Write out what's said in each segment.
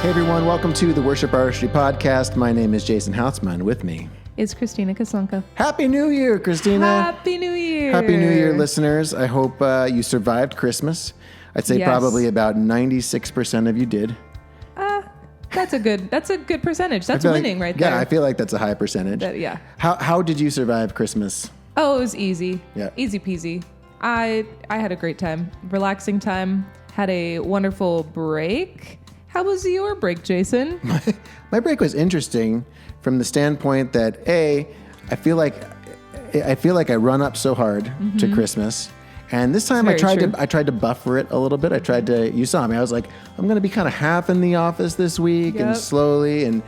Hey everyone, welcome to the Worship Artistry Podcast. My name is Jason Houtsman. With me is Kristina Kasonka. Happy New Year, Kristina. Happy New Year. Happy New Year, listeners. I hope you survived Christmas. I'd say probably about 96% of you did. That's a good percentage. That's winning right there. Yeah, I feel like that's a high percentage. Yeah. How did you survive Christmas? Oh, it was easy. Yeah. Easy peasy. I had a great time. Relaxing time. Had a wonderful break. How was your break, Jason? My break was interesting from the standpoint that I feel like I run up so hard to Christmas, and this time I tried to buffer it a little bit. You saw me. I was like, I'm going to be kind of half in the office this week and slowly, and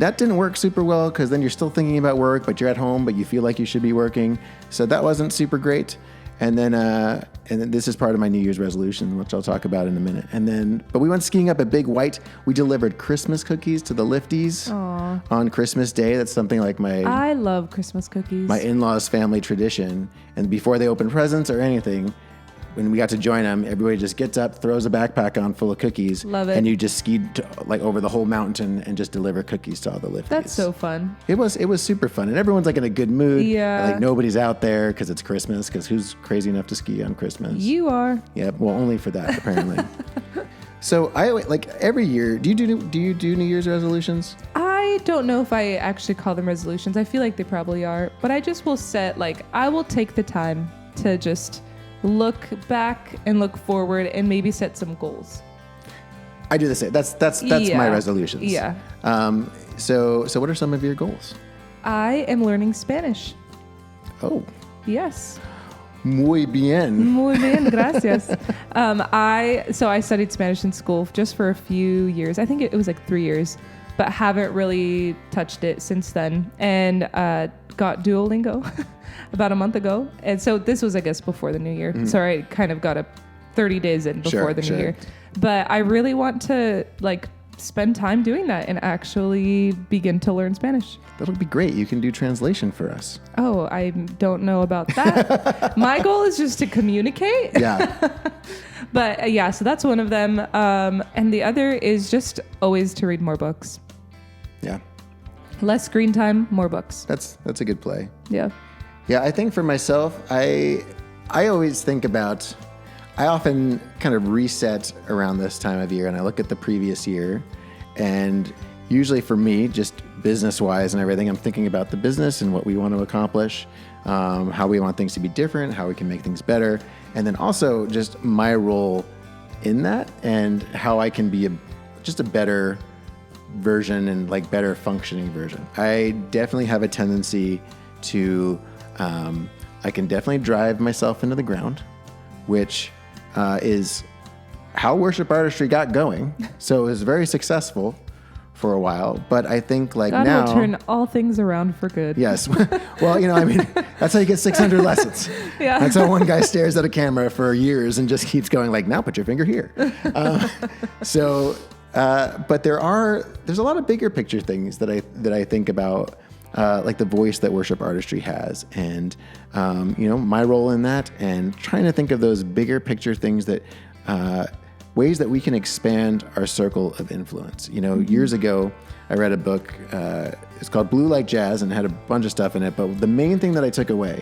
that didn't work super well because then you're still thinking about work, but you're at home, but you feel like you should be working. So that wasn't super great. And then this is part of my New Year's resolution, which I'll talk about in a minute. But we went skiing up at Big White. We delivered Christmas cookies to the lifties on Christmas Day. That's something like I love Christmas cookies. My in-laws' family tradition. And before they open presents or anything, when we got to join them, everybody just gets up, throws a backpack on full of cookies. Love it. And you just skied over the whole mountain and just deliver cookies to all the lifties. That's so fun. It was super fun. And everyone's like in a good mood. Yeah. Like nobody's out there because it's Christmas, because who's crazy enough to ski on Christmas? You are. Yeah, well, only for that, apparently. So I like every year, do you do New Year's resolutions? I don't know if I actually call them resolutions. I feel like they probably are. But I just will I will take the time to just look back and look forward and maybe set some goals. I do the same. That's my resolutions. Yeah. So what are some of your goals? I am learning Spanish. Oh. Yes. Muy bien. Muy bien, gracias. I studied Spanish in school just for a few years. I think it was like 3 years, but haven't really touched it since then. And got Duolingo about a month ago. And so this was, I guess, before the new year. Mm-hmm. So I kind of got 30 days in before the new year. But I really want to spend time doing that and actually begin to learn Spanish. That'll be great. You can do translation for us. Oh, I don't know about that. My goal is just to communicate. Yeah. But so that's one of them. And the other is just always to read more books. Yeah. Less screen time, more books. That's a good play. Yeah. Yeah, I think for myself, I always think about, I often kind of reset around this time of year and I look at the previous year, and usually for me, just business-wise and everything, I'm thinking about the business and what we want to accomplish, how we want things to be different, how we can make things better, and then also just my role in that and how I can be just a better version and better functioning version. I definitely have a tendency to, I can definitely drive myself into the ground, which is how worship artistry got going. So it was very successful for a while, but I think God now will turn all things around for good. Yes. Well, that's how you get 600 lessons. Yeah. That's how one guy stares at a camera for years and just keeps going now put your finger here. But there's a lot of bigger picture things that I think about, like the voice that worship artistry has, and my role in that, and trying to think of those bigger picture things that ways that we can expand our circle of influence. Years ago, I read a book. It's called Blue Like Jazz, and it had a bunch of stuff in it. But the main thing that I took away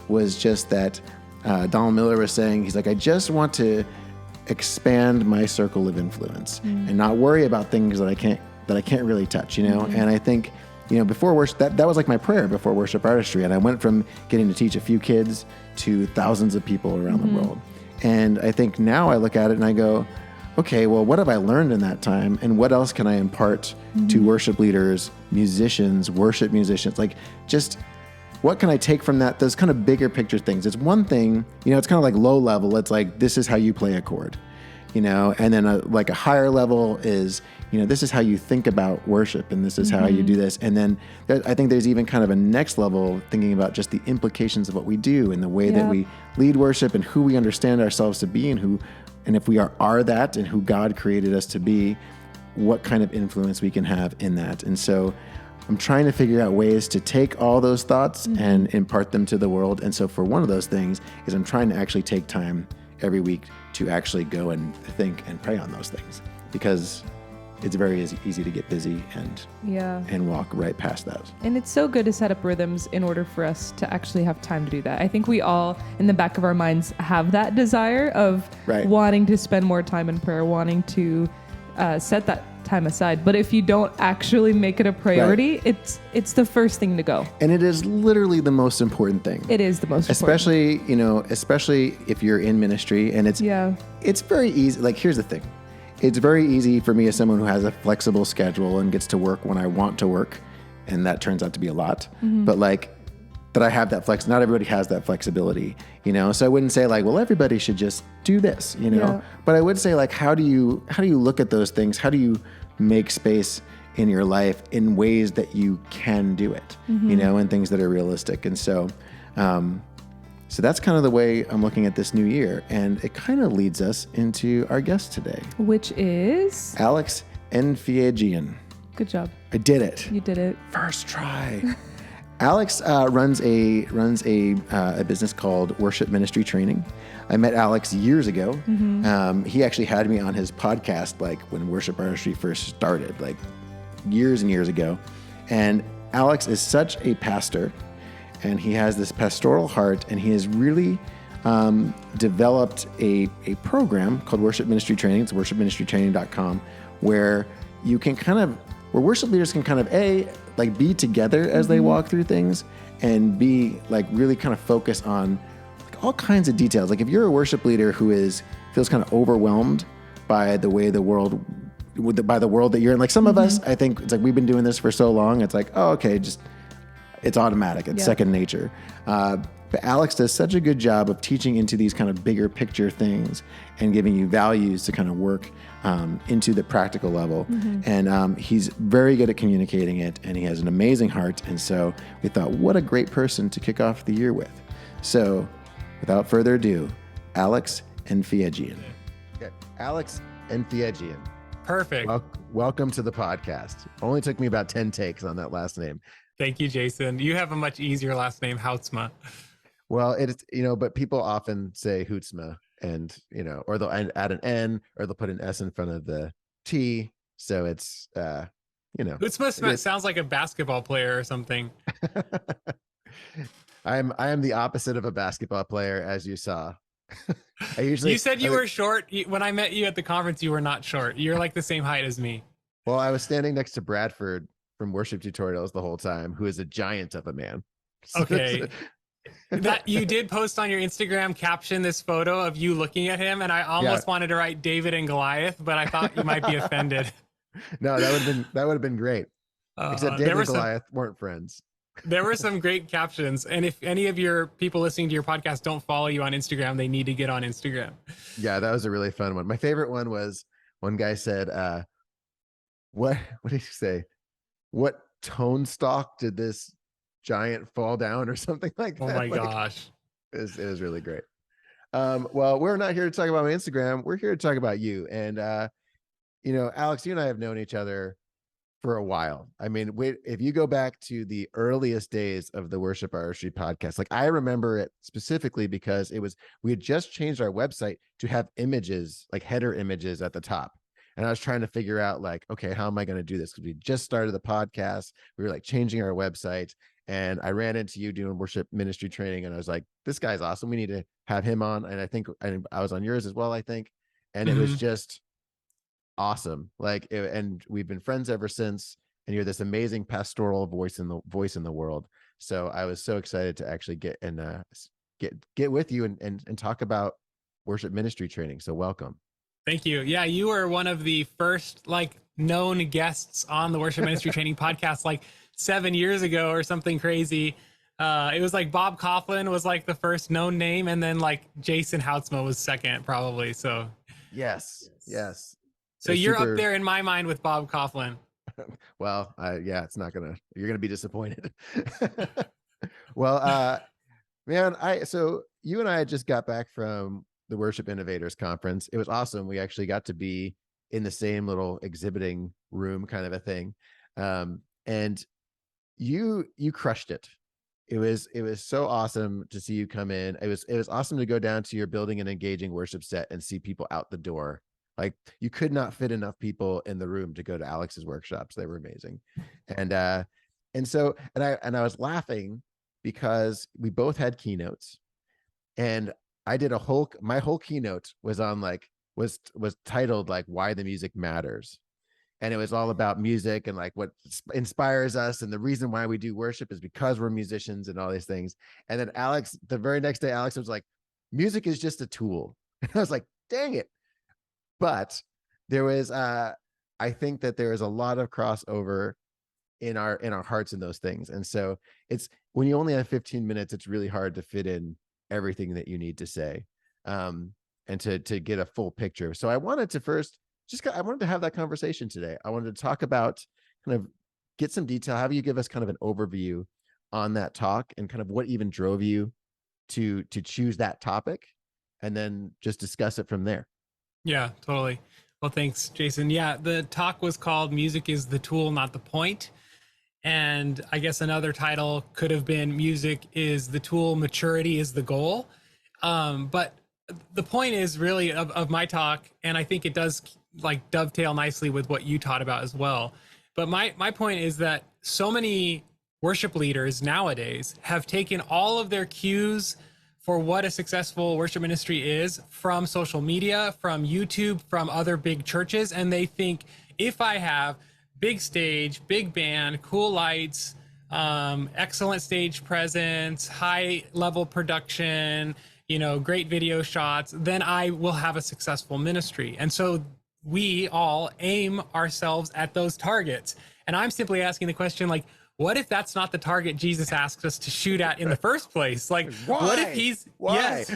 was just that Donald Miller was saying, he's like, I just want to expand my circle of influence and not worry about things that I can't really touch. And I think. Before worship, that was like my prayer before worship artistry. And I went from getting to teach a few kids to thousands of people around the world. And I think now I look at it and I go, okay, well, what have I learned in that time? And what else can I impart to worship leaders, musicians, worship musicians? Just what can I take from that? Those kind of bigger picture things. It's one thing, it's kind of like low level. It's like, this is how you play a chord, and then a higher level is, this is how you think about worship, and this is how you do this. And then I think there's even kind of a next level thinking about just the implications of what we do and the way that we lead worship and who we understand ourselves to be and if we are that and who God created us to be, what kind of influence we can have in that. And so I'm trying to figure out ways to take all those thoughts and impart them to the world. And so for one of those things is I'm trying to actually take time every week to actually go and think and pray on those things, because it's very easy to get busy Yeah. and walk right past that. And it's so good to set up rhythms in order for us to actually have time to do that. I think we all, in the back of our minds, have that desire of wanting to spend more time in prayer, wanting to set that time aside. But if you don't actually make it a priority, it's the first thing to go. And it is literally the most important thing. It is the most important. Especially if you're in ministry, and it's very easy. Like, here's the thing. It's very easy for me as someone who has a flexible schedule and gets to work when I want to work, and that turns out to be a lot. But that I have that flex. Not everybody has that flexibility, So I wouldn't say like, well, everybody should just do this, But I would say like, how do you look at those things? How do you make space in your life in ways that you can do it, and things that are realistic? And so, so that's kind of the way I'm looking at this new year. And it kind of leads us into our guest today, which is Alex Enfiedjian. Good job. I did it. You did it. First try. Alex runs a business called Worship Ministry Training. I met Alex years ago. He actually had me on his podcast like when Worship Artistry first started, like years and years ago. And Alex is such a pastor, and he has this pastoral heart, and he has really developed a program called Worship Ministry Training. It's worshipministrytraining.com, where you can where worship leaders can be together as they walk through things, and be like really kind of focus on like all kinds of details. Like if you're a worship leader who feels kind of overwhelmed by the world that you're in, like some of us, I think it's like we've been doing this for so long. It's like, oh, okay, it's automatic. It's second nature. But Alex does such a good job of teaching into these kind of bigger picture things and giving you values to kind of work into the practical level. And he's very good at communicating it, and he has an amazing heart. And so we thought, what a great person to kick off the year with. So without further ado, Alex Enfiedjian. Okay. Alex Enfiedjian. Perfect. Welcome to the podcast. Only took me about 10 takes on that last name. Thank you, Jason. You have a much easier last name, Houtsma. Well, it's, but people often say Hootsma, and, or they'll add an N, or they'll put an S in front of the T. So it's, Hootsma sounds like a basketball player or something. I am the opposite of a basketball player, as you saw. You said you were short. When I met you at the conference, you were not short. You're like the same height as me. Well, I was standing next to Bradford from Worship Tutorials the whole time, who is a giant of a man. Okay. That you did post on your Instagram caption this photo of you looking at him, and I almost wanted to write David and Goliath, but I thought you might be offended. No, that would have been great. Except David and Goliath weren't friends. There were some great captions, and if any of your people listening to your podcast don't follow you on Instagram, they need to get on Instagram. Yeah, that was a really fun one. My favorite one was one guy said, what did he say? What tone stalk did this giant fall down, or something like that? Oh my gosh. It was really great. Well, we're not here to talk about my Instagram. We're here to talk about you. And, Alex, you and I have known each other for a while. I mean, if you go back to the earliest days of the Worship Artistry podcast, like I remember it specifically because we had just changed our website to have images, like header images at the top. And I was trying to figure out like, okay, how am I going to do this? Because we just started the podcast. We were like changing our website, and I ran into you doing Worship Ministry Training, and I was like, this guy's awesome. We need to have him on. And I think I was on yours as well, I think. And it was just awesome. And we've been friends ever since. And you're this amazing pastoral voice in the world. So I was so excited to actually get with you and talk about Worship Ministry Training. So welcome. Thank you. Yeah, you were one of the first known guests on the Worship Ministry Training podcast 7 years ago or something crazy. It was like Bob Coughlin was the first known name, and then Jason Houtsma was second probably. So yes. So you're up there in my mind with Bob Coughlin. Well, you're gonna be disappointed. Well, man, so you and I just got back from the Worship Innovators Conference. It was awesome. We actually got to be in the same little exhibiting room kind of a thing. And you crushed it. It was so awesome to see you come in. It was awesome to go down to your building an engaging worship set and see people out the door Like you could not fit enough people in the room to go to Alex's workshops. They were amazing. And I was laughing because we both had keynotes, and I did my whole keynote was on like, was titled like why the music matters. And it was all about music and like what inspires us. And the reason why we do worship is because we're musicians and all these things. And then Alex, the very next day, Alex was like, music is just a tool. And I was like, dang it. But there was, I think that there is a lot of crossover in our hearts in those things. And so it's, when you only have 15 minutes, it's really hard to fit in everything that you need to say, and to get a full picture. So I wanted to first, I wanted to have that conversation today. I wanted to talk about, kind of get some detail, have you give us kind of an overview on that talk and kind of what even drove you to choose that topic, and then just discuss it from there. Yeah, totally. Well, thanks, Jason. Yeah, the talk was called Music is the Tool, Not the Point. And I guess another title could have been Music is the Tool, Maturity is the Goal. But the point is really of my talk, and I think it does like dovetail nicely with what you taught about as well. But my point is that so many worship leaders nowadays have taken all of their cues for what a successful worship ministry is from social media, from YouTube, from other big churches. And they think, if I have big stage, big band, cool lights, excellent stage presence, high level production, great video shots, then I will have a successful ministry. And so we all aim ourselves at those targets. And I'm simply asking the question, like, what if that's not the target Jesus asked us to shoot at in the first place? Like, why? What if Why? Yes,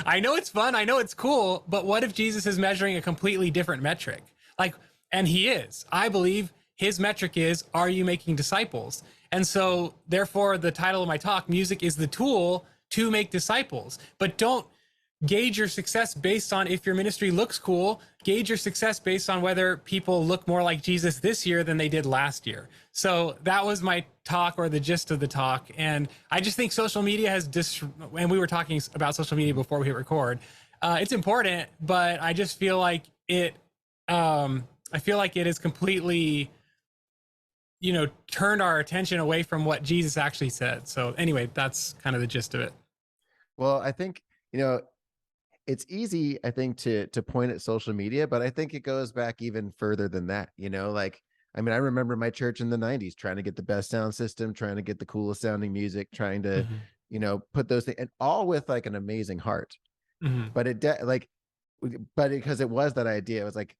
I know it's fun, I know it's cool, but what if Jesus is measuring a completely different metric? Like, and he is. I believe his metric is, are you making disciples? And so therefore the title of my talk, Music is the Tool to Make Disciples. But don't gauge your success based on if your ministry looks cool. Gauge your success based on whether people look more like Jesus this year than they did last year. So that was my talk, or the gist of the talk. And I just think social media has and we were talking about social media before we hit record. It's important, but I just feel like it has completely, turned our attention away from what Jesus actually said. So anyway, that's kind of the gist of it. Well, I think, it's easy, I think, to point at social media, but I think it goes back even further than that. I remember my church in the 90s trying to get the best sound system, trying to get the coolest sounding music, trying to, put those things, and all with like an amazing heart. Mm-hmm. But because it was that idea, it was like,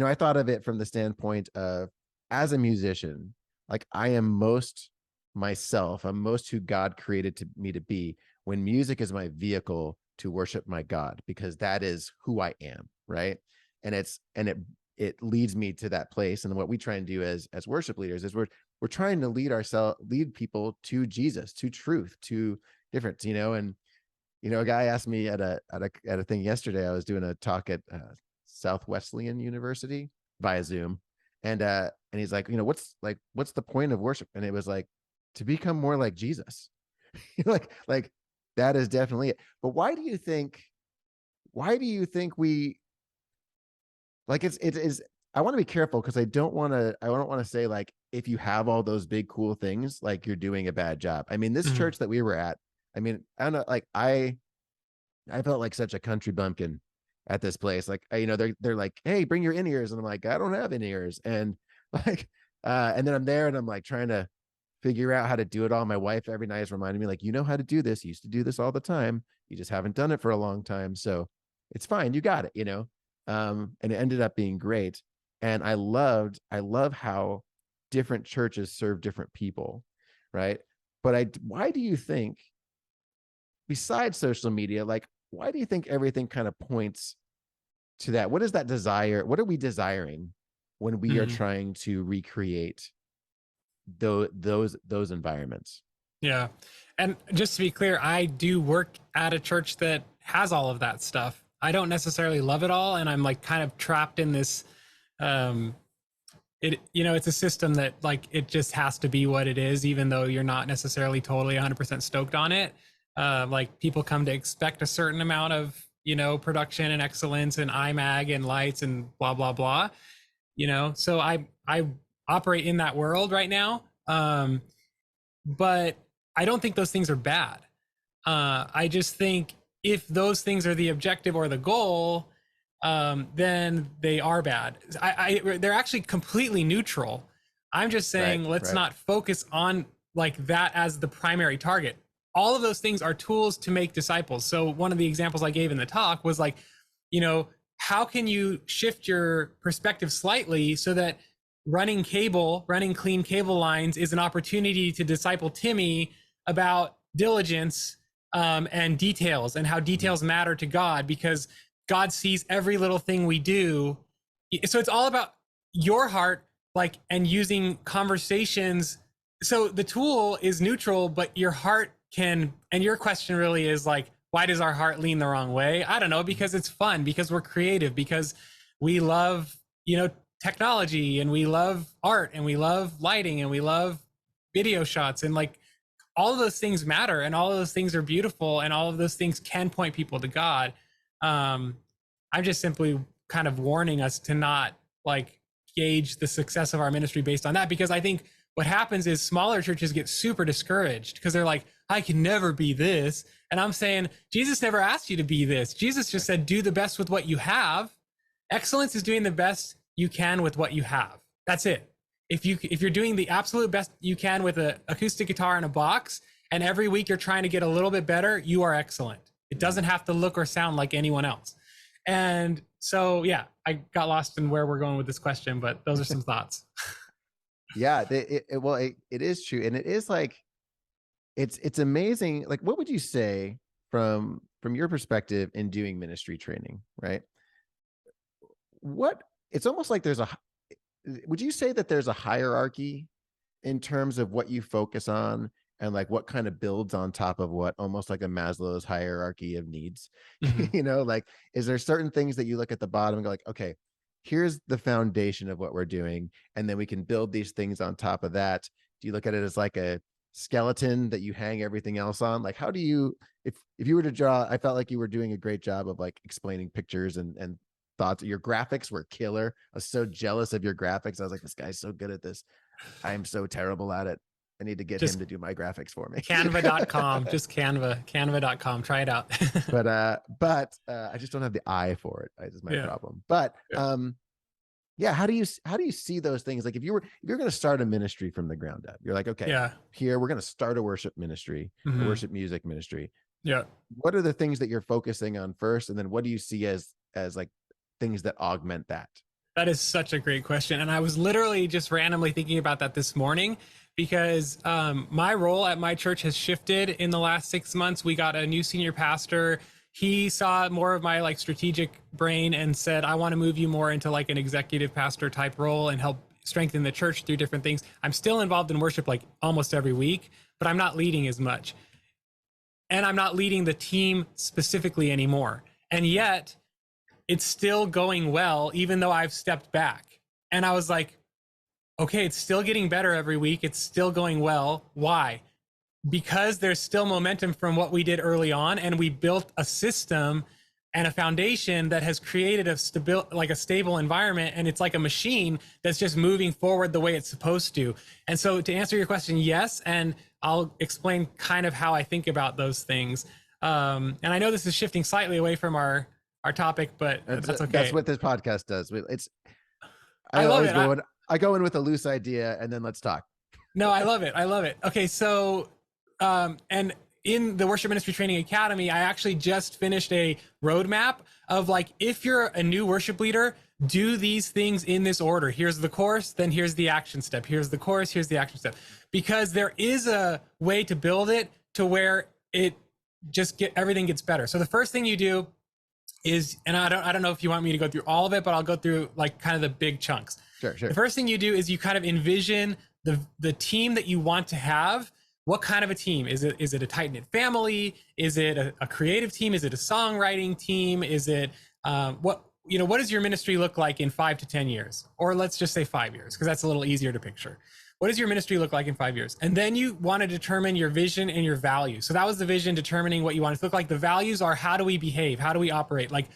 I thought of it from the standpoint of, as a musician, like I am most myself, I'm most who God created me to be, when music is my vehicle to worship my God, because that is who I am, right? And it leads me to that place. And what we try and do as worship leaders is we're trying to lead people to Jesus, to truth, to difference, and a guy asked me at a thing yesterday. I was doing a talk at Southwesleyan University via Zoom, and he's like, what's the point of worship? And it was like, to become more like Jesus. like that is definitely it. But why do you think we, like, it is, I want to be careful, because I don't want to say, like, if you have all those big cool things, like, you're doing a bad job. This church that we were at, I don't know, like, I felt like such a country bumpkin at this place. Like, they're like, hey, bring your in-ears. And I'm like, I don't have in-ears. And like, and then I'm there and I'm like trying to figure out how to do it all. My wife every night is reminding me, like, how to do this. You used to do this all the time. You just haven't done it for a long time. So it's fine. You got it, and it ended up being great. And I love how different churches serve different people. Right. But why do you think, besides social media, like, why do you think everything kind of points to that? What is that desire? What are we desiring when we are trying to recreate those environments? Yeah. And just to be clear, I do work at a church that has all of that stuff. I don't necessarily love it all. And I'm like kind of trapped in this, it's a system that, like, it just has to be what it is, even though you're not necessarily totally 100% stoked on it. Like, people come to expect a certain amount of, production and excellence and IMAG and lights and blah, blah, blah, so I operate in that world right now. But I don't think those things are bad. I just think if those things are the objective or the goal, then they are bad. They're actually completely neutral. I'm just saying, let's not focus on like that as the primary target. All of those things are tools to make disciples. So one of the examples I gave in the talk was like, how can you shift your perspective slightly so that running clean cable lines is an opportunity to disciple Timmy about diligence and details and how details matter to God, because God sees every little thing we do. So it's all about your heart, and using conversations. So the tool is neutral, but your heart can, and your question really is why does our heart lean the wrong way? I don't know, because it's fun, because we're creative, because we love, technology, and we love art, and we love lighting, and we love video shots, and all of those things matter, and all of those things are beautiful, and all of those things can point people to God. I'm just simply kind of warning us to not gauge the success of our ministry based on that, because I think what happens is smaller churches get super discouraged because they're like, I can never be this. And I'm saying, Jesus never asked you to be this. Jesus just said, do the best with what you have. Excellence is doing the best you can with what you have. That's it. If you're doing the absolute best you can with an acoustic guitar in a box, and every week you're trying to get a little bit better, you are excellent. It doesn't have to look or sound like anyone else. And so, yeah, I got lost in where we're going with this question, but those are some thoughts. Yeah, it is true. And it is it's amazing. What would you say from your perspective in doing ministry training, right? It's almost like would you say that there's a hierarchy in terms of what you focus on and what kind of builds on top of what, almost like a Maslow's hierarchy of needs? Mm-hmm. Is there certain things that you look at the bottom and go okay, here's the foundation of what we're doing, and then we can build these things on top of that? Do you look at it as a skeleton that you hang everything else on? How do you, if you were to draw, I felt like you were doing a great job of explaining pictures and thoughts. Your graphics were killer. I was so jealous of your graphics. I was like, this guy's so good at this. I'm so terrible at it. I need to get him to do my graphics for me. Canva.com, just canva.com. Try it out. but I just don't have the eye for it. That's my problem. But how do you see those things? If you're going to start a ministry from the ground up, you're okay, here we're going to start a worship ministry, a worship music ministry. Yeah. What are the things that you're focusing on first, and then what do you see as things that augment that? That is such a great question. And I was literally just randomly thinking about that this morning, because my role at my church has shifted in the last 6 months. We got a new senior pastor. He saw more of my strategic brain and said, I want to move you more into an executive pastor type role and help strengthen the church through different things. I'm still involved in worship almost every week, but I'm not leading as much. And I'm not leading the team specifically anymore. And yet it's still going well, even though I've stepped back. And I was like, okay, it's still getting better every week. It's still going well. Why? Because there's still momentum from what we did early on, and we built a system and a foundation that has created a stable environment, and it's like a machine that's just moving forward the way it's supposed to. And so to answer your question, yes, and I'll explain kind of how I think about those things. And I know this is shifting slightly away from our topic, but that's okay. That's what this podcast does. I go in with a loose idea and then let's talk. No, I love it. Okay. So, and in the Worship Ministry Training Academy, I actually just finished a roadmap of if you're a new worship leader, do these things in this order. Here's the course, then here's the action step. Here's the course, here's the action step. Because there is a way to build it to where it just everything gets better. So the first thing you do is, and I don't know if you want me to go through all of it, but I'll go through kind of the big chunks. Sure. The first thing you do is you kind of envision the team that you want to have. What kind of a team? Is it a tight-knit family? Is it a creative team? Is it a songwriting team? Is it what does your ministry look like in 5 to 10 years? Or let's just say 5 years, because that's a little easier to picture. what does your ministry look like in 5 years? And then you want to determine your vision and your values. So that was the vision, determining what you want it to look like. The values are, how do we behave? How do we operate? Like,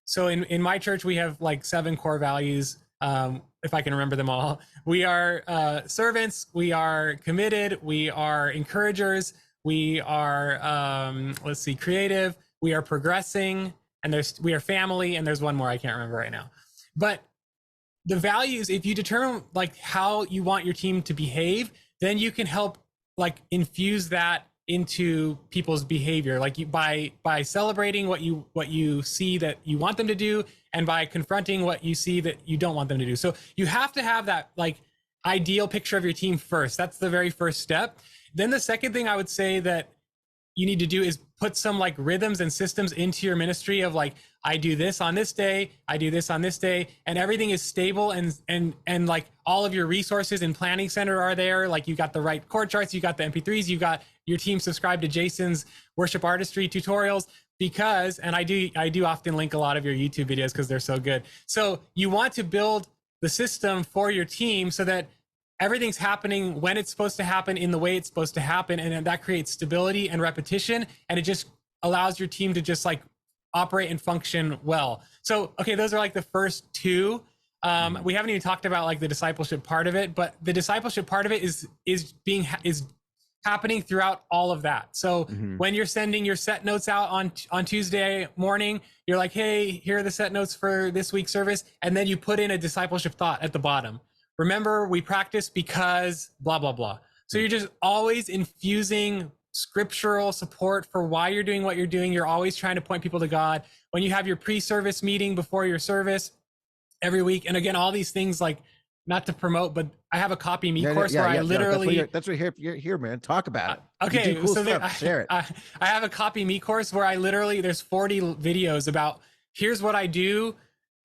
so in my church, we have like 7 core values. If I can remember them all, we are servants, we are committed, we are encouragers, we are, creative, we are progressing, and we are family, and there's one more I can't remember right now. But the values, if you determine like how you want your team to behave, then you can help like infuse that into people's behavior, like by celebrating what you see that you want them to do, and by confronting what you see that you don't want them to do. So you have to have that like ideal picture of your team first. That's the very first step. Then the second thing I would say that you need to do is put some like rhythms and systems into your ministry of like, I do this on this day, I do this on this day, and everything is stable, and like all of your resources in Planning Center are there. Like you got the right chord charts, you got the MP3s, you got your team subscribed to Jason's worship artistry tutorials, because, and I do often link a lot of your YouTube videos because they're so good. So you want to build the system for your team so that everything's happening when it's supposed to happen, in the way it's supposed to happen. And that creates stability and repetition. And it just allows your team to just like operate and function well. So, okay, those are like the first 2. We haven't even talked about like the discipleship part of it, but the discipleship part of it is happening throughout all of that. So when you're sending your set notes out on Tuesday morning, you're like, hey, here are the set notes for this week's service. And then you put in a discipleship thought at the bottom. Remember, we practice because blah, blah, blah. So you're just always infusing scriptural support for why you're doing what you're doing. You're always trying to point people to God. When you have your pre-service meeting before your service every week, and again, all these things, like, not to promote, but I have a Copy Me course where I literally... that's what you're here, man. Talk about it. Okay, cool so share it. I have a Copy Me course where I literally, there's 40 videos about here's what I do,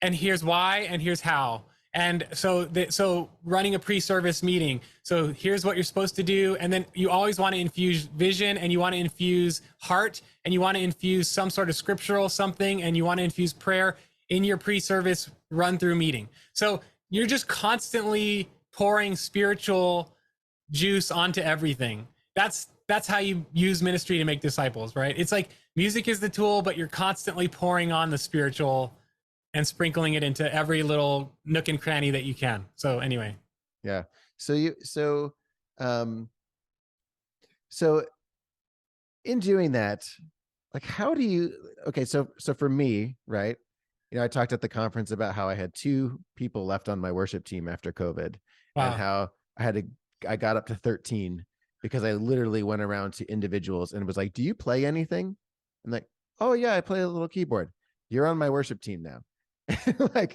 and here's why, and here's how. And so running a pre-service meeting. So here's what you're supposed to do. And then you always want to infuse vision, and you want to infuse heart, and you want to infuse some sort of scriptural something, and you want to infuse prayer in your pre-service run through meeting. So you're just constantly pouring spiritual juice onto everything. That's how you use ministry to make disciples, right? It's like music is the tool, but you're constantly pouring on the spiritual and sprinkling it into every little nook and cranny that you can. So anyway. Yeah. So in doing that, like, how do you, okay. So for me, right. You know, I talked at the conference about how I had 2 people left on my worship team after COVID. Wow. And how I got up to 13 because I literally went around to individuals and was like, do you play anything? I'm like, oh yeah, I play a little keyboard. You're on my worship team now.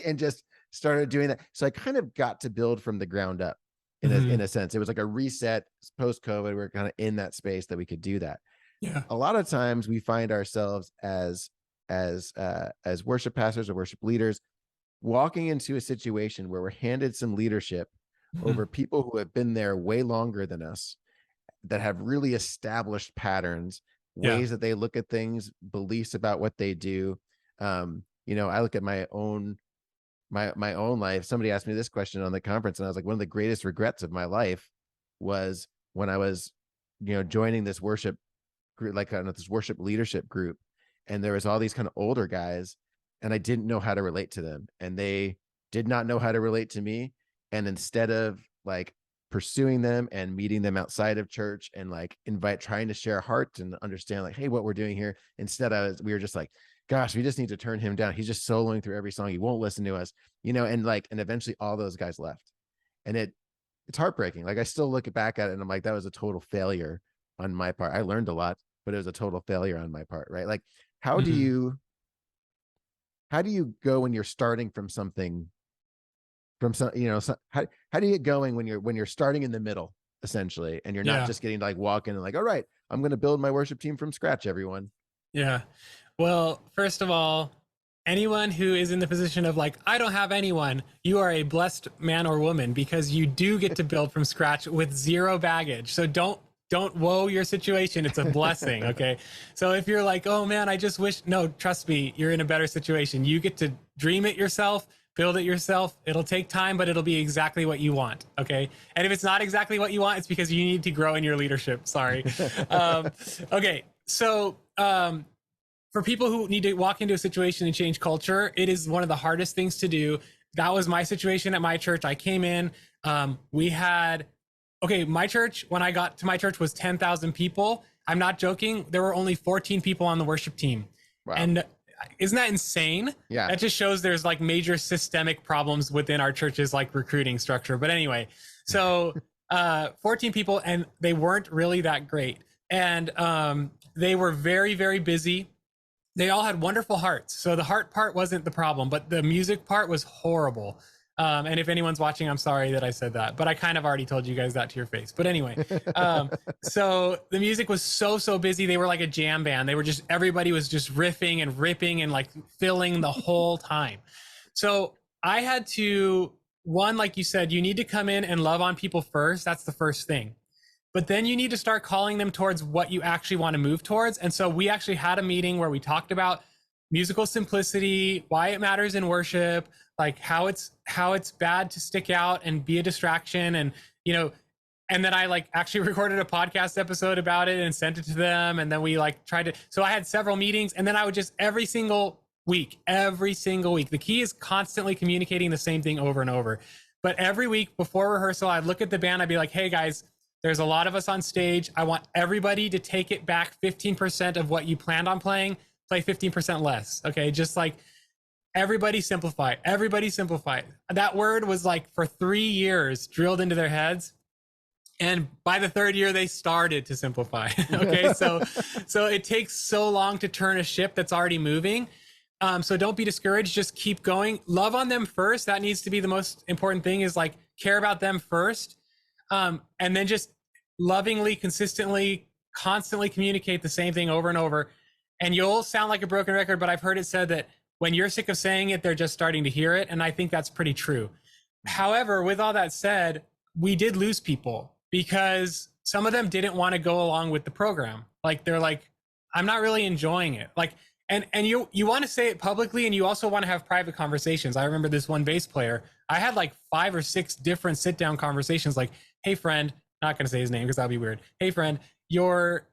And just started doing that. So I kind of got to build from the ground up in a sense. It was like a reset post-COVID. We're kind of in that space that we could do that. Yeah. A lot of times we find ourselves as worship pastors or worship leaders walking into a situation where we're handed some leadership over people who have been there way longer than us, that have really established patterns, ways that they look at things, beliefs about what they do. You know, I look at my own life. Somebody asked me this question on the conference, and I was like, one of the greatest regrets of my life was when I was, you know, joining this worship group, like this worship leadership group, and there was all these kind of older guys, and I didn't know how to relate to them, and they did not know how to relate to me. And instead of like pursuing them and meeting them outside of church and like trying to share heart and understand like, hey, what we're doing here, instead we were just like, gosh, we just need to turn him down. He's just soloing through every song. He won't listen to us, you know, and eventually all those guys left. And it's heartbreaking. Like, I still look back at it and I'm like, that was a total failure on my part. I learned a lot, but it was a total failure on my part, right? Like, how do you go when you're starting from something, how do you get going when you're starting in the middle, essentially, and you're not just getting to like walk in and like, all right, I'm going to build my worship team from scratch, everyone. Yeah. Well, first of all, anyone who is in the position of like, I don't have anyone, you are a blessed man or woman, because you do get to build from scratch with 0 baggage. So don't woe your situation. It's a blessing. Okay. So if you're like, oh man, I just wish, no, trust me, you're in a better situation. You get to dream it yourself, build it yourself. It'll take time, but it'll be exactly what you want. Okay. And if it's not exactly what you want, it's because you need to grow in your leadership. Sorry. Okay. So, for people who need to walk into a situation and change culture, it is one of the hardest things to do. That was my situation at my church. I came in, my church, when I got to my church, was 10,000 people. I'm not joking. There were only 14 people on the worship team. Wow. And isn't that insane? Yeah. That just shows there's like major systemic problems within our church's like recruiting structure. But anyway, so 14 people, and they weren't really that great. And they were very, very busy. They all had wonderful hearts. So the heart part wasn't the problem, but the music part was horrible. And if anyone's watching, I'm sorry that I said that, but I kind of already told you guys that to your face. But anyway, so the music was so busy. They were like a jam band. They were just, everybody was just riffing and ripping and like filling the whole time. So I had to, one, like you said, you need to come in and love on people first. That's the first thing. But then you need to start calling them towards what you actually want to move towards. And so we actually had a meeting where we talked about musical simplicity, why it matters in worship, like how it's bad to stick out and be a distraction. And, you know, and then I like actually recorded a podcast episode about it and sent it to them. And then we like tried to, so I had several meetings, and then I would just every single week, the key is constantly communicating the same thing over and over. But every week before rehearsal, I'd look at the band, I'd be like, hey guys, there's a lot of us on stage. I want everybody to take it back 15% of what you planned on playing, play 15% less. Okay. Just like everybody simplify. That word was like for 3 years drilled into their heads. And by the third year, they started to simplify. Okay. So it takes so long to turn a ship that's already moving. So don't be discouraged. Just keep going. Love on them first. That needs to be the most important thing, is like care about them first. And then just lovingly, consistently, constantly communicate the same thing over and over. And you'll sound like a broken record, but I've heard it said that when you're sick of saying it, they're just starting to hear it. And I think that's pretty true. However, with all that said, we did lose people because some of them didn't want to go along with the program. Like they're like, I'm not really enjoying it. Like, and you want to say it publicly, and you also want to have private conversations. I remember this one bass player, I had like 5 or 6 different sit-down conversations, like, hey friend, not going to say his name because that'd be weird. Hey friend, you're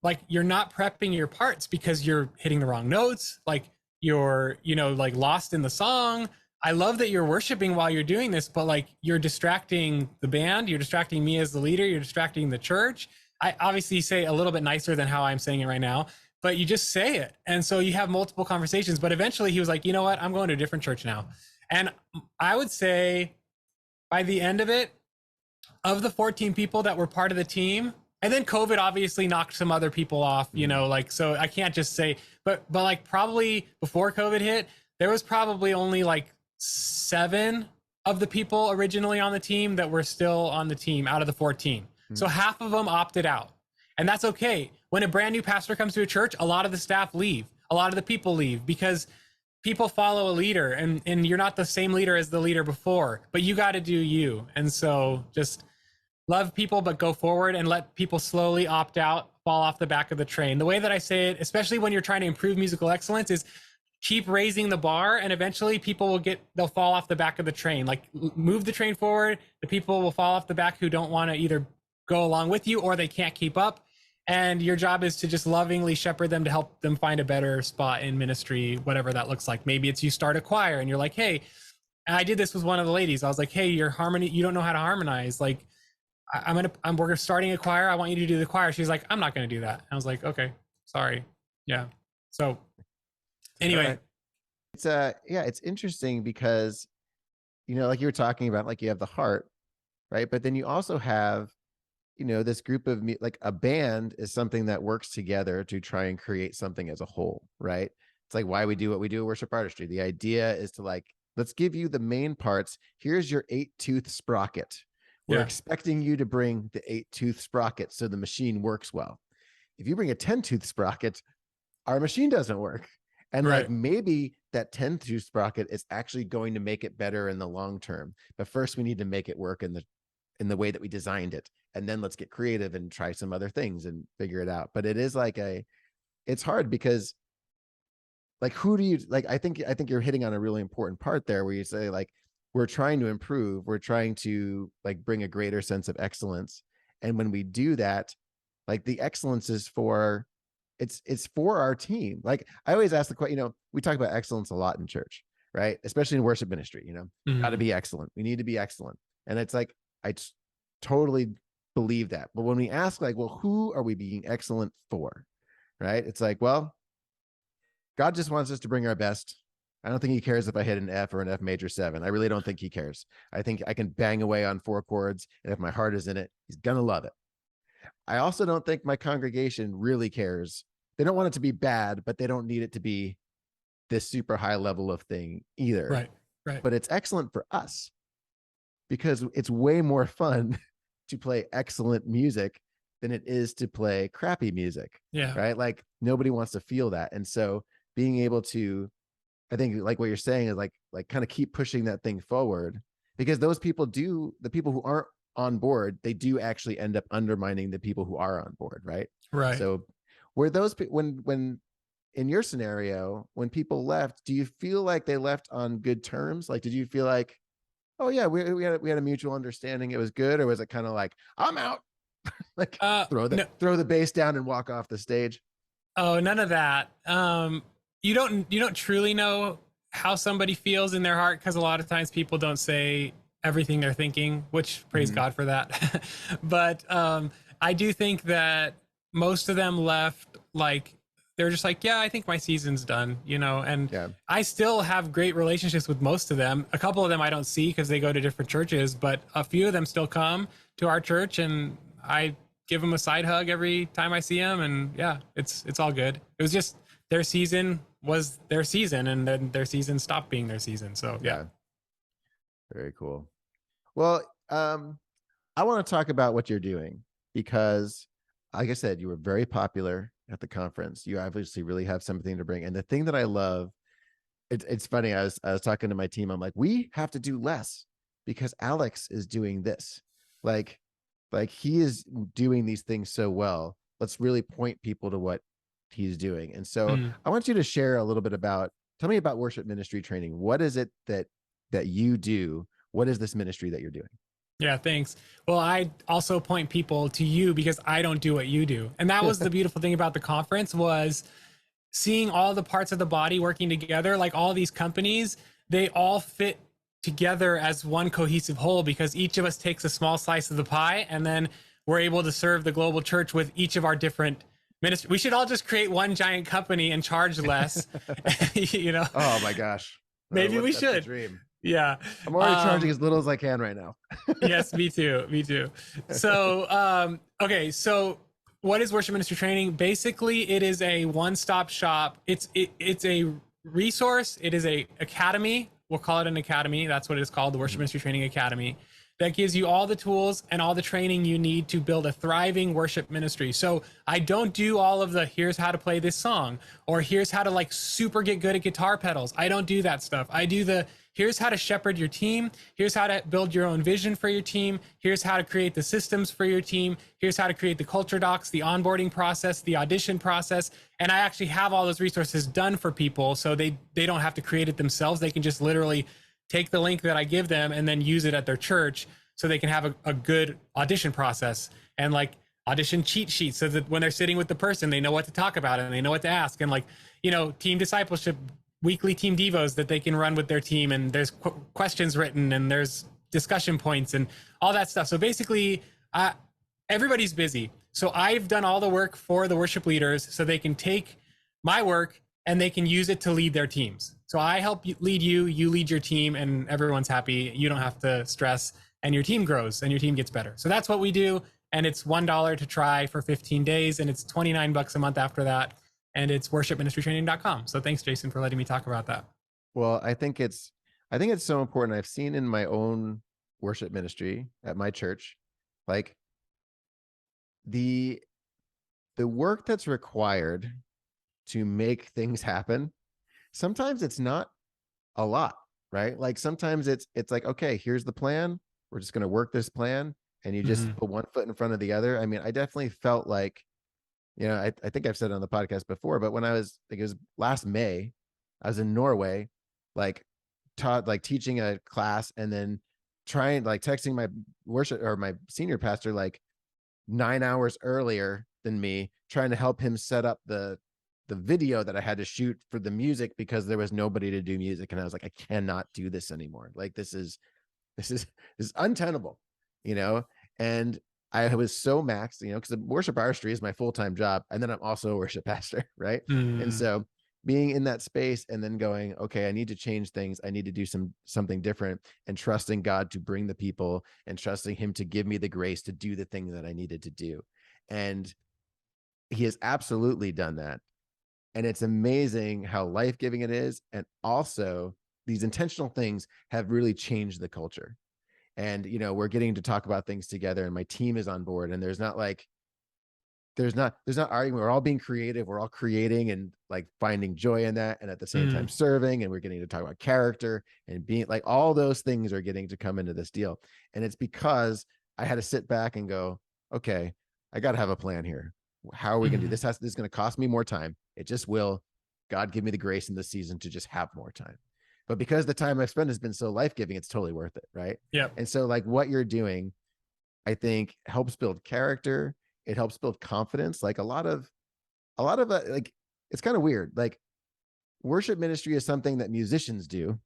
not prepping your parts because you're hitting the wrong notes. Like you're, like lost in the song. I love that you're worshiping while you're doing this, but like you're distracting the band. You're distracting me as the leader. You're distracting the church. I obviously say a little bit nicer than how I'm saying it right now, but you just say it. And so you have multiple conversations, but eventually he was like, you know what? I'm going to a different church now. And I would say by the end of it, of the 14 people that were part of the team, and then COVID obviously knocked some other people off, so I can't just say, but like probably before COVID hit, there was probably only like 7 of the people originally on the team that were still on the team out of the 14. So half of them opted out, and that's okay. When a brand new pastor comes to a church, a lot of the staff leave, a lot of the people leave, because people follow a leader, and you're not the same leader as the leader before, but you got to do you. And so just love people, but go forward and let people slowly opt out, fall off the back of the train. The way that I say it, especially when you're trying to improve musical excellence, is keep raising the bar, and eventually people they'll fall off the back of the train. Like move the train forward. The people will fall off the back who don't want to either go along with you or they can't keep up. And your job is to just lovingly shepherd them to help them find a better spot in ministry, whatever that looks like. Maybe it's you start a choir and you're like, hey, I did this with one of the ladies. I was like, hey, your harmony, you don't know how to harmonize. Like, we're starting a choir. I want you to do the choir. She's like, I'm not going to do that. I was like, okay, sorry. Yeah. So anyway. It's interesting because, like you were talking about, like you have the heart, right? But then you also have, this group of like a band is something that works together to try and create something as a whole, right? It's like why we do what we do at Worship Artistry. The idea is to like, let's give you the main parts. Here's your 8-tooth sprocket. We're expecting you to bring the 8-tooth sprocket so the machine works well. If you bring a 10-tooth sprocket, our machine doesn't work. And like maybe that 10-tooth sprocket is actually going to make it better in the long term. But first we need to make it work in the way that we designed it. And then let's get creative and try some other things and figure it out. But it is like it's hard because like, who do you like? I think you're hitting on a really important part there where you say, like, we're trying to improve, we're trying to like bring a greater sense of excellence. And when we do that, like, the excellence is for it's for our team. Like, I always ask the question, we talk about excellence a lot in church, right? Especially in worship ministry, got to be excellent. We need to be excellent. And it's like, totally believe that. But when we ask, like, well, who are we being excellent for? Right? It's like, well, God just wants us to bring our best. I don't think he cares if I hit an F or an F major 7. I really don't think he cares. I think I can bang away on 4 chords, and if my heart is in it, he's going to love it. I also don't think my congregation really cares. They don't want it to be bad, but they don't need it to be this super high level of thing either. Right. But it's excellent for us because it's way more fun to play excellent music than it is to play crappy music. Yeah. Right. Like, nobody wants to feel that. And so being able to, I think, like what you're saying is like kind of keep pushing that thing forward, because those people the people who aren't on board, they do actually end up undermining the people who are on board. Right. Right. So were those, when in your scenario, when people left, do you feel like they left on good terms? Like, did you feel like, oh yeah, we had a mutual understanding, it was good? Or was it kind of like, I'm out, like, throw the bass down and walk off the stage? Oh, none of that. You don't truly know how somebody feels in their heart, because a lot of times people don't say everything they're thinking, which praise God for that. But I do think that most of them left like, they're just like, yeah, I think my season's done, and Yeah. I still have great relationships with most of them. A couple of them I don't see because they go to different churches, but a few of them still come to our church, and I give them a side hug every time I see them. And yeah, it's all good. It was just their season was their season, and then their season stopped being their season. So yeah. Very cool. Well, I want to talk about what you're doing, because like I said, you were very popular at the conference. You obviously really have something to bring. And the thing that I love, it's funny. I was talking to my team. I'm like, we have to do less because Alex is doing this. Like he is doing these things so well. Let's really point people to what he's doing. And so I want you to share a little bit tell me about worship ministry training. What is it that you do? What is this ministry that you're doing? Yeah, thanks. Well, I also point people to you because I don't do what you do. And that was the beautiful thing about the conference, was seeing all the parts of the body working together. Like, all these companies, they all fit together as one cohesive whole, because each of us takes a small slice of the pie, and then we're able to serve the global church with each of our different ministries. We should all just create one giant company and charge less. Oh my gosh. Maybe we should. That's the dream. Yeah. I'm already charging as little as I can right now. Yes, me too. So, okay. So what is worship ministry training? Basically, it is a one-stop shop. It's a resource. It is a academy. We'll call it an academy. That's what it is called, the Worship Ministry Training Academy. That gives you all the tools and all the training you need to build a thriving worship ministry. So I don't do all of the, here's how to play this song, or here's how to like super get good at guitar pedals. I don't do that stuff. I do the, here's how to shepherd your team. Here's how to build your own vision for your team. Here's how to create the systems for your team. Here's how to create the culture docs, the onboarding process, the audition process. And I actually have all those resources done for people, so they don't have to create it themselves. They can just literally take the link that I give them and then use it at their church, so they can have a good audition process and like audition cheat sheets, so that when they're sitting with the person, they know what to talk about and they know what to ask. And like, team discipleship, weekly team devos that they can run with their team, and there's questions written and there's discussion points and all that stuff. So basically, everybody's busy. So I've done all the work for the worship leaders, so they can take my work and they can use it to lead their teams. So I help lead you, you lead your team, and everyone's happy. You don't have to stress, and your team grows and your team gets better. So that's what we do. And it's $1 to try for 15 days. And it's $29 a month after that. And it's worshipministrytraining.com. So thanks, Jason, for letting me talk about that. Well, I think it's so important. I've seen in my own worship ministry at my church, like the work that's required to make things happen. Sometimes it's not a lot, right? Like sometimes it's like, okay, here's the plan. We're just going to work this plan, and you just put one foot in front of the other. I mean, I definitely felt like, I think I've said it on the podcast before, but when I was, like, it was last May, I was in Norway, like teaching a class, and then texting my worship or my senior pastor like 9 hours earlier than me, trying to help him set up the video that I had to shoot for the music because there was nobody to do music. And I was like, I cannot do this anymore. Like, this is untenable, and I was so maxed, because worship artistry is my full-time job. And then I'm also a worship pastor. Right. And so being in that space and then going, okay, I need to change things. I need to do something different, and trusting God to bring the people and trusting him to give me the grace to do the thing that I needed to do. And he has absolutely done that. And it's amazing how life-giving it is. And also these intentional things have really changed the culture. And, we're getting to talk about things together, and my team is on board, and there's not arguing. We're all being creative. We're all creating and like finding joy in that. And at the same time serving, and we're getting to talk about character and being like, all those things are getting to come into this deal. And it's because I had to sit back and go, okay, I got to have a plan here. How are we going to do this? This is going to cost me more time. It just will. God, give me the grace in this season to just have more time. But because the time I've spent has been so life-giving, it's totally worth it. Right. Yeah. And so like what you're doing, I think helps build character. It helps build confidence. Like a lot of like, it's kind of weird. Like worship ministry is something that musicians do.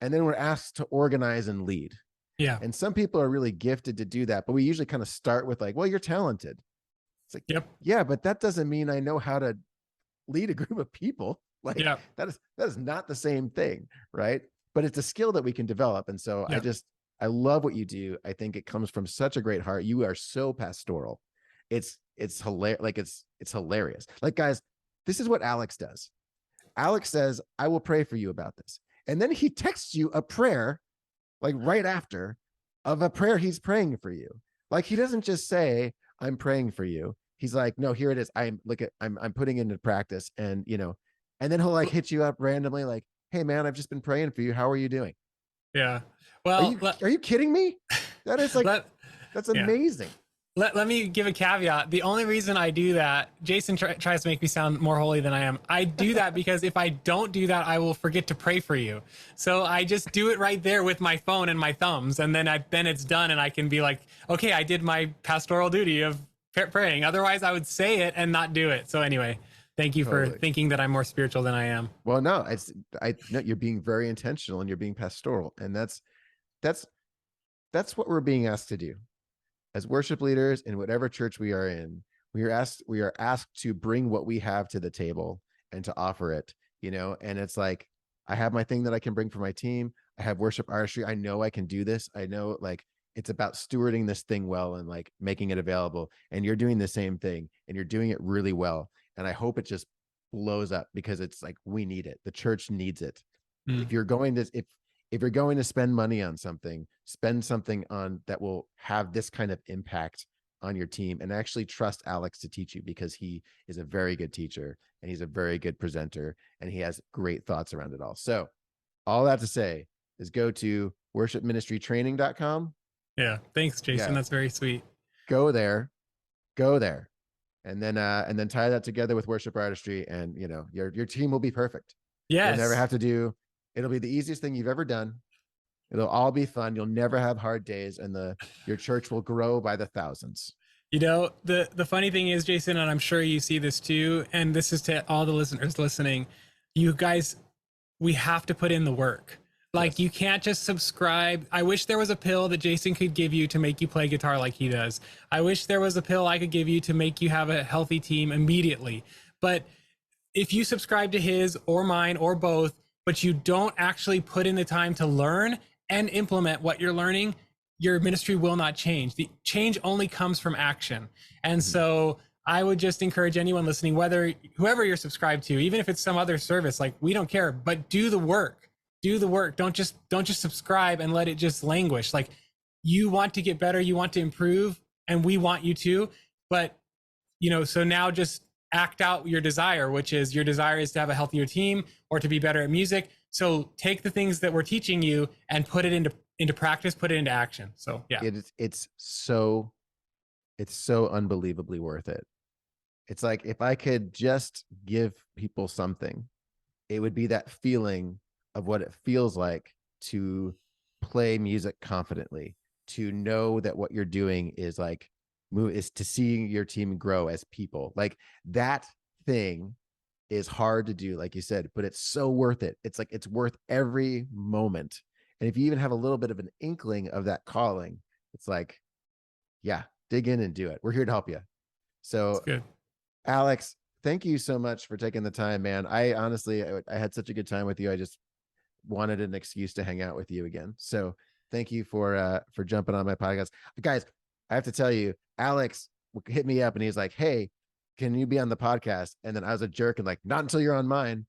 And then we're asked to organize and lead. Yeah. And some people are really gifted to do that, but we usually kind of start with like, well, you're talented. It's like, yep. Yeah, but that doesn't mean I know how to lead a group of people. Like that is not the same thing. Right. But it's a skill that we can develop. And so I love what you do. I think it comes from such a great heart. You are so pastoral. It's hilarious. Like it's hilarious. Like, guys, this is what Alex does. Alex says, I will pray for you about this. And then he texts you a prayer, like right after, of a prayer he's praying for you. Like, he doesn't just say, I'm praying for you. He's like, no, here it is. I'm putting into practice. And, and then he'll like hit you up randomly, like, hey man, I've just been praying for you. How are you doing? Yeah. Well, are you kidding me? That is like, that's amazing. Let me give a caveat. The only reason I do that, Jason tries to make me sound more holy than I am. I do that because if I don't do that, I will forget to pray for you. So I just do it right there with my phone and my thumbs. And then it's done. And I can be like, okay, I did my pastoral duty of praying. Otherwise I would say it and not do it. So anyway, thank you for thinking that I'm more spiritual than I am. Well, no, no, you're being very intentional and you're being pastoral. And that's what we're being asked to do. As worship leaders in whatever church we are in, we are asked to bring what we have to the table and to offer it, and it's like, I have my thing that I can bring for my team. I have worship artistry. I know I can do this. I know, like, it's about stewarding this thing well and like making it available. And you're doing the same thing and you're doing it really well. And I hope it just blows up because it's like, we need it. The church needs it. If you're going to, if you're going to spend money on something, spend something on that will have this kind of impact on your team, and actually trust Alex to teach you, because he is a very good teacher and he's a very good presenter and he has great thoughts around it all. So all that to say is go to worshipministrytraining.com. Yeah. Thanks, Jason. Yeah. That's very sweet. Go there. And then tie that together with worship artistry, and your team will be perfect. Yes. You'll never have to do. It'll be the easiest thing you've ever done. It'll all be fun. You'll never have hard days, and your church will grow by the thousands. The funny thing is, Jason, and I'm sure you see this too, and this is to all the listeners listening, you guys, we have to put in the work. Like, yes. You can't just subscribe. I wish there was a pill that Jason could give you to make you play guitar like he does. I wish there was a pill I could give you to make you have a healthy team immediately. But if you subscribe to his or mine or both, but you don't actually put in the time to learn and implement what you're learning, your ministry will not change. The change only comes from action. And so I would just encourage anyone listening, whoever you're subscribed to, even if it's some other service, like, we don't care, but do the work. Do the work. Don't just subscribe and let it just languish. Like, you want to get better, you want to improve, and we want you to, but so now just act out your desire, which is your desire is to have a healthier team or to be better at music. So take the things that we're teaching you and put it into practice, put it into action. So yeah, it's so unbelievably worth it. It's like, if I could just give people something it would be that feeling of what it feels like to play music confidently, to know that what you're doing is like is to see your team grow as people. Like that thing is hard to do, like you said, but it's so worth it. It's like, it's worth every moment. And if you even have a little bit of an inkling of that calling, it's like, yeah, dig in and do it. We're here to help you. So That's good. Alex, thank you so much for taking the time, man. I honestly, I had such a good time with you. I just wanted an excuse to hang out with you again. So thank you for jumping on my podcast. Guys, I have to tell you, Alex hit me up and he's like, hey, can you be on the podcast? And then I was a jerk and like, not until you're on mine.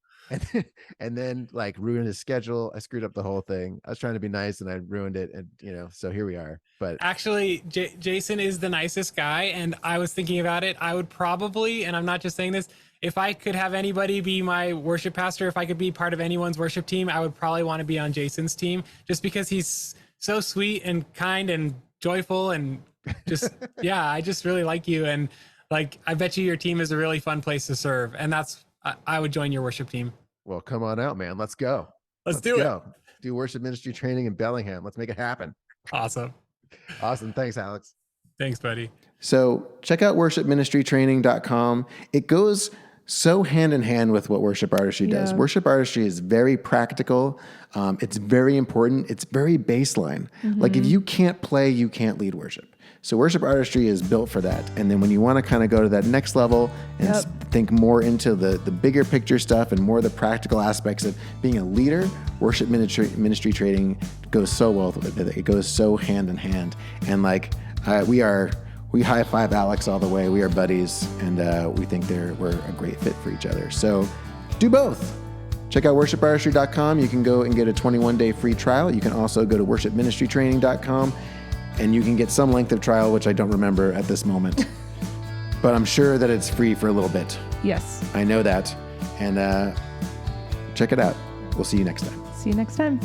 And then like ruined his schedule. I screwed up the whole thing. I was trying to be nice and I ruined it. And so here we are. But actually, Jason is the nicest guy. And I was thinking about it. I would probably, and I'm not just saying this, if I could have anybody be my worship pastor, if I could be part of anyone's worship team, I would probably want to be on Jason's team, just because he's so sweet and kind and joyful and just, yeah, I just really like you. And like, I bet you your team is a really fun place to serve. And I would join your worship team. Well, come on out, man. Let's go. Let's do it. Do worship ministry training in Bellingham. Let's make it happen. Awesome. Thanks, Alex. Thanks, buddy. So check out worshipministrytraining.com. It goes so hand in hand with what worship artistry does. Worship artistry is very practical. It's very important. It's very baseline. Like if you can't play, you can't lead worship. So worship artistry is built for that. And then when you want to kind of go to that next level and think more into the bigger picture stuff and more the practical aspects of being a leader, worship ministry training goes so well with it. It goes so hand in hand. And like we high five Alex all the way. We are buddies, and we think we're a great fit for each other. So do both. Check out worshipartistry.com. You can go and get a 21-day free trial. You can also go to worshipministrytraining.com, and you can get some length of trial, which I don't remember at this moment. But I'm sure that it's free for a little bit. Yes. I know that. And check it out. We'll see you next time. See you next time.